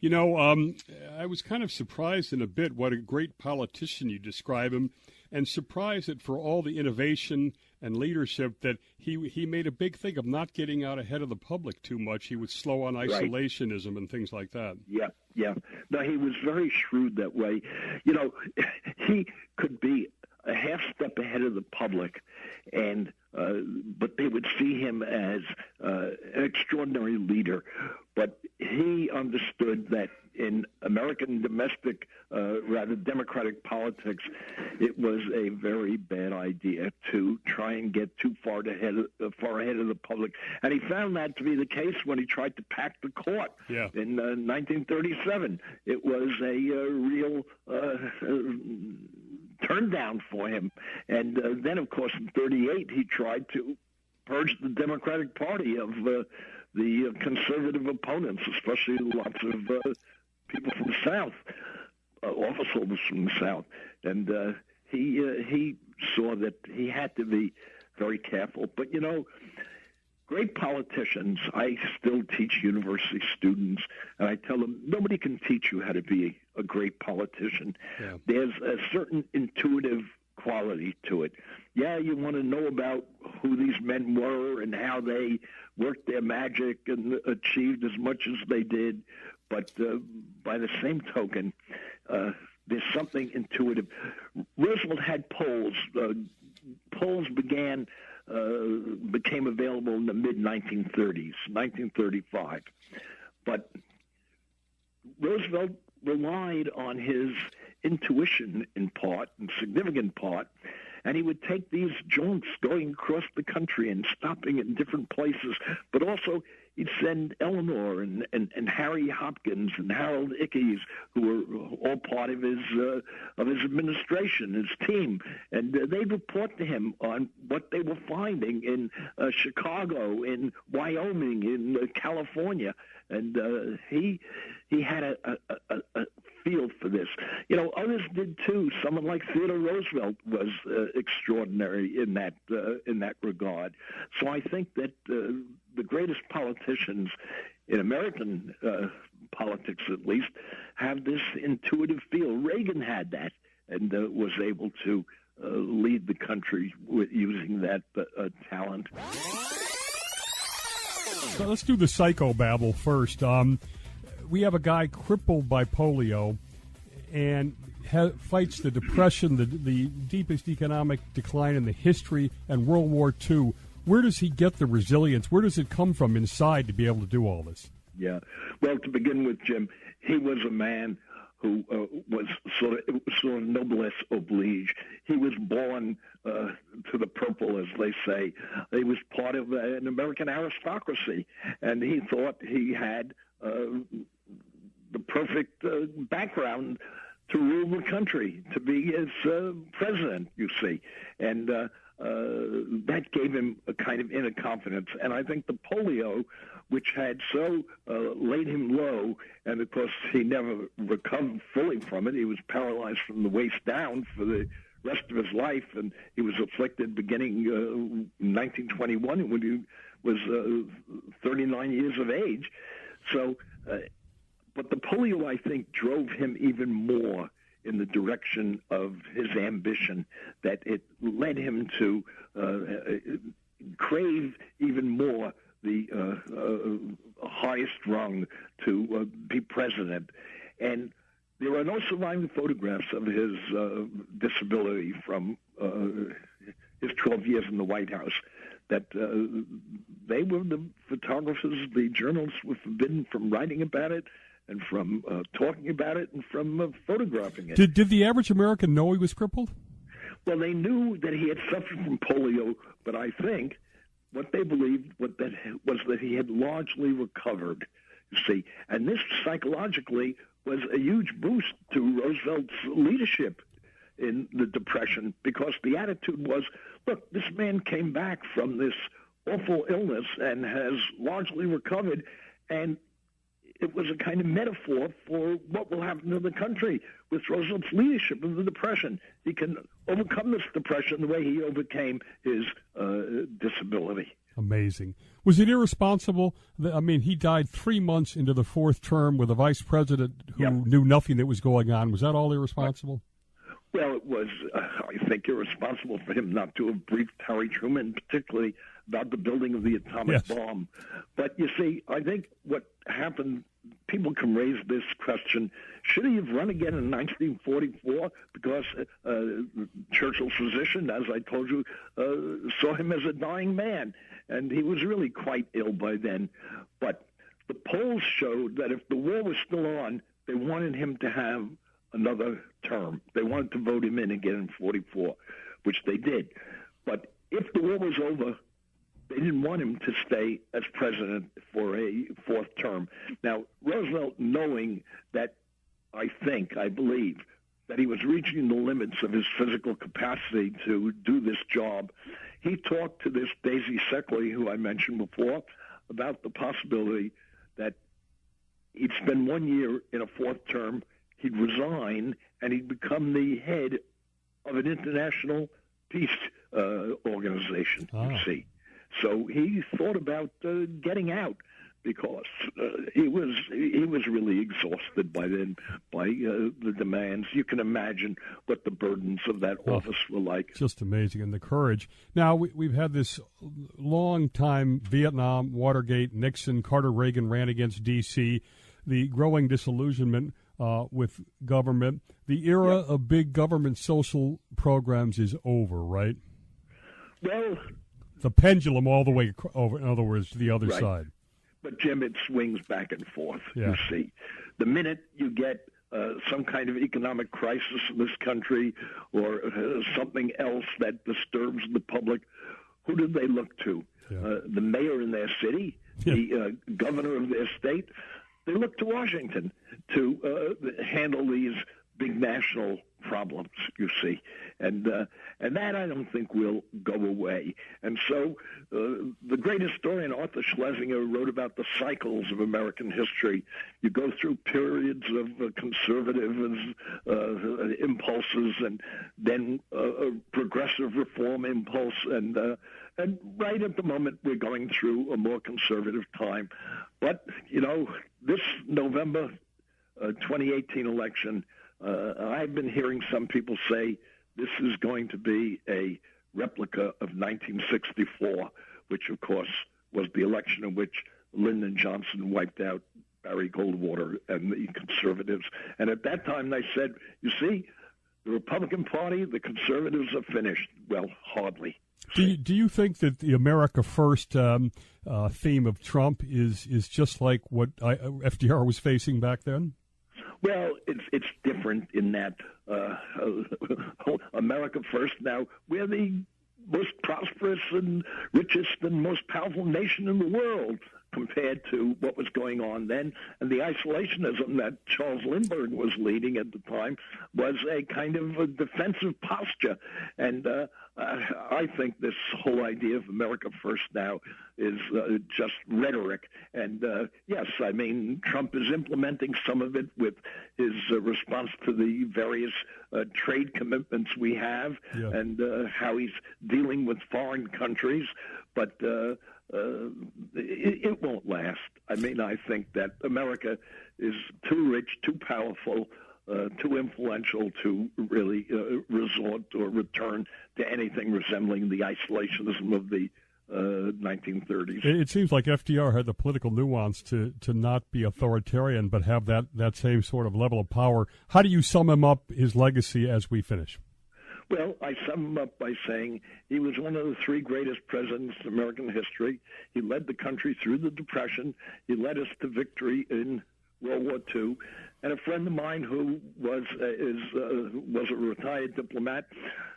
I was kind of surprised in a bit what a great politician you describe him, and surprised that for all the innovation and leadership that he made a big thing of not getting out ahead of the public too much. He was slow on isolationism and things like that. Yeah. No, he was very shrewd that way. He could be a half step ahead of the public, and but they would see him as an extraordinary leader. But he understood that in American domestic, rather democratic politics, it was a very bad idea to try and get too far ahead of the public. And he found that to be the case when he tried to pack the court in 1937. It was a real turn down for him. And then, of course, in 1938, he tried to purge the Democratic Party of the conservative opponents, especially lots of people from the South, office holders from the South. And he saw that he had to be very careful. But, great politicians, I still teach university students, and I tell them, nobody can teach you how to be a great politician. Yeah. There's a certain intuitive quality to it. Yeah, you want to know about who these men were and how they worked their magic and achieved as much as they did, but by the same token, there's something intuitive. Roosevelt had polls. Polls became available in the mid-1930s, 1935. But Roosevelt relied on his intuition in part, in significant part, and he would take these jaunts going across the country and stopping in different places, but also he'd send Eleanor and Harry Hopkins and Harold Ickes, who were all part of his administration, his team, and they'd report to him on what they were finding in Chicago, in Wyoming, in California, and he had a feel for this. Others did too. Someone like Theodore Roosevelt was extraordinary in that regard. So I think that the greatest politicians in American politics, at least, have this intuitive feel. Reagan had that and was able to lead the country with using that talent. So let's do the psychobabble first. We have a guy crippled by polio, and fights the Depression, the deepest economic decline in the history, and World War II. Where does he get the resilience? Where does it come from inside to be able to do all this? Yeah. Well, to begin with, Jim, he was a man who was sort of noblesse oblige. He was born to the purple, as they say. He was part of an American aristocracy, and he thought he had the perfect background to rule the country, to be its president, you see. And that gave him a kind of inner confidence. And I think the polio, which had so laid him low, and of course he never recovered fully from it. He was paralyzed from the waist down for the rest of his life, and he was afflicted beginning in 1921 when he was 39 years of age. So, but the polio, I think, drove him even more in the direction of his ambition, that it led him to crave even more the highest rung to be president. And there are no surviving photographs of his disability from his 12 years in the White House. That they were the photographers, the journalists were forbidden from writing about it and from talking about it and from photographing it. Did the average American know he was crippled? Well, they knew that he had suffered from polio, but I think what they believed was that he had largely recovered, you see. And this psychologically was a huge boost to Roosevelt's leadership in the Depression, because the attitude was, look, this man came back from this awful illness and has largely recovered, and it was a kind of metaphor for what will happen to the country with Roosevelt's leadership in the Depression. He can overcome this depression the way he overcame his disability. Amazing. Was it irresponsible? I mean, he died 3 months into the fourth term with a vice president who knew nothing that was going on. Was that all irresponsible? Well, it was, I think, irresponsible for him not to have briefed Harry Truman, particularly about the building of the atomic bomb. But you see, I think what happened, people can raise this question, should he have run again in 1944? Because Churchill's physician, as I told you, saw him as a dying man, and he was really quite ill by then. But the polls showed that if the war was still on, they wanted him to have another term. They wanted to vote him in again in 44, which they did. But if the war was over, they didn't want him to stay as president for a fourth term. Now, Roosevelt, knowing that, I believe, that he was reaching the limits of his physical capacity to do this job, he talked to this Daisy Seckley, who I mentioned before, about the possibility that he'd spend 1 year in a fourth term, he'd resign, and he'd become the head of an international peace organization, you see. So he thought about getting out, because he was really exhausted by then by the demands. You can imagine what the burdens of that office were like. Just amazing, and the courage. Now, we've had this long time, Vietnam, Watergate, Nixon, Carter, Reagan ran against D.C., the growing disillusionment with government. The era of big government social programs is over, right? Well, the pendulum all the way over, in other words, to the other side. But, Jim, it swings back and forth, you see. The minute you get some kind of economic crisis in this country or something else that disturbs the public, who do they look to? The mayor in their city, the governor of their state? They look to Washington to handle these big national problems, you see. And that I don't think will go away. And so the great historian Arthur Schlesinger wrote about the cycles of American history. You go through periods of conservative impulses, and then a progressive reform impulse, and right at the moment we're going through a more conservative time. But, you know, this November 2018 election, I've been hearing some people say this is going to be a replica of 1964, which, of course, was the election in which Lyndon Johnson wiped out Barry Goldwater and the conservatives. And at that time, I said, you see, the Republican Party, the conservatives are finished. Well, hardly. Do you think that the America First theme of Trump is just like what FDR was facing back then? Well, it's different in that America First. Now, we're the most prosperous and richest and most powerful nation in the world compared to what was going on then. And the isolationism that Charles Lindbergh was leading at the time was a kind of a defensive posture. And I think this whole idea of America First now is just rhetoric. And yes, I mean, Trump is implementing some of it with his response to the various trade commitments we have, and how he's dealing with foreign countries. But it won't last. I mean, I think that America is too rich, too powerful, too influential to really resort or return to anything resembling the isolationism of the 1930s. It seems like FDR had the political nuance to not be authoritarian, but have that same sort of level of power. How do you sum him up, his legacy, as we finish? Well, I sum him up by saying he was one of the three greatest presidents in American history. He led the country through the Depression. He led us to victory in World War II. And a friend of mine who was a retired diplomat,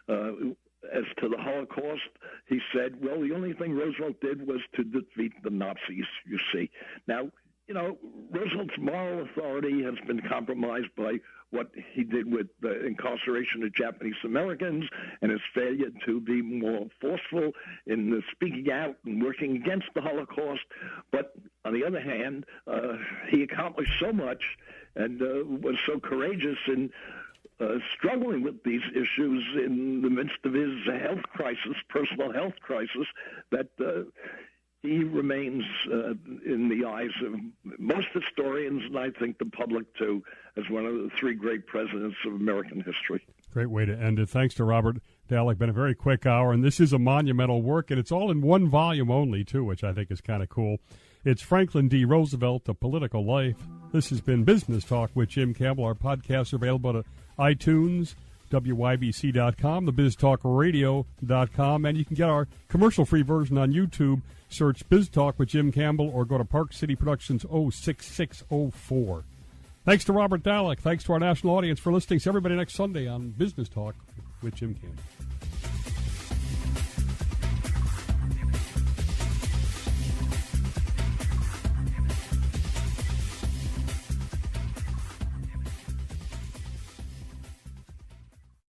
as to the Holocaust, he said, well, the only thing Roosevelt did was to defeat the Nazis, you see. Now, you know, Roosevelt's moral authority has been compromised by what he did with the incarceration of Japanese Americans and his failure to be more forceful in speaking out and working against the Holocaust. But on the other hand, he accomplished so much and was so courageous in struggling with these issues in the midst of his health crisis, personal health crisis, that he remains, in the eyes of most historians, and I think the public too, as one of the three great presidents of American history. Great way to end it. Thanks to Robert Dallek. Been a very quick hour, and this is a monumental work, and it's all in one volume only, too, which I think is kind of cool. It's Franklin D. Roosevelt, A Political Life. This has been Business Talk with Jim Campbell. Our podcasts are available at iTunes, WYBC.com, thebiztalkradio.com, and you can get our commercial-free version on YouTube. Search Biz Talk with Jim Campbell or go to Park City Productions 06604. Thanks to Robert Dallek. Thanks to our national audience for listening. See everybody next Sunday on Business Talk with Jim Campbell.